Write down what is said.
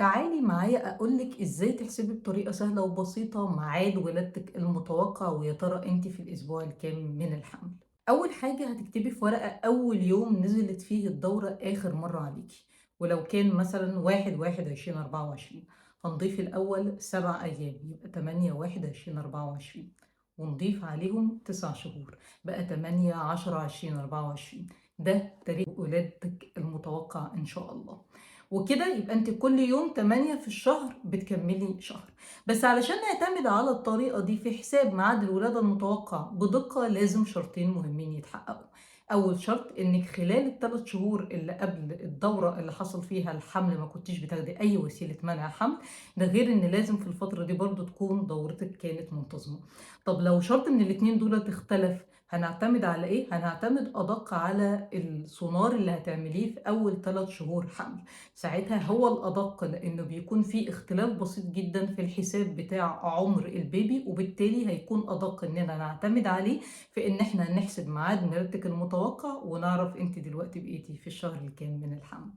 تعالي معايا أقولك إزاي تحسبي بطريقة سهلة وبسيطة ميعاد ولادتك المتوقع، ويا ترى أنت في الأسبوع الكام من الحمل. أول حاجة هتكتبي في ورقة أول يوم نزلت فيه الدورة آخر مرة عليكي، ولو كان مثلا 1/1/2024 هنضيف الأول 7 أيام يبقى 8/1/2024، ونضيف عليهم 9 شهور بقى 8/10/2024. ده تاريخ ولادتك المتوقع إن شاء الله. وكده يبقى انت كل يوم 8 في الشهر بتكملي شهر. بس علشان نعتمد على الطريقة دي في حساب ميعاد الولادة المتوقع بدقة لازم شرطين مهمين يتحققوا. أول شرط إنك خلال ال3 شهور اللي قبل الدورة اللي حصل فيها الحمل ما كنتيش بتاخدي أي وسيلة منع حمل، ده غير إن لازم في الفترة دي برضو تكون دورتك كانت منتظمة. طب لو شرط من الاتنين دول اختلف، هنعتمد على إيه؟ هنعتمد أدق على السونار اللي هتعمليه في أول 3 شهور حمل. ساعتها هو الأدق لأنه بيكون في اختلاف بسيط جدا في الحساب بتاع عمر البيبي، وبالتالي هيكون أدق إننا نعتمد عليه في إن إحنا نحسب ميعاد ميلادك المتوقع ونعرف أنت دلوقتي بقيتي في الشهر الكام من الحمل.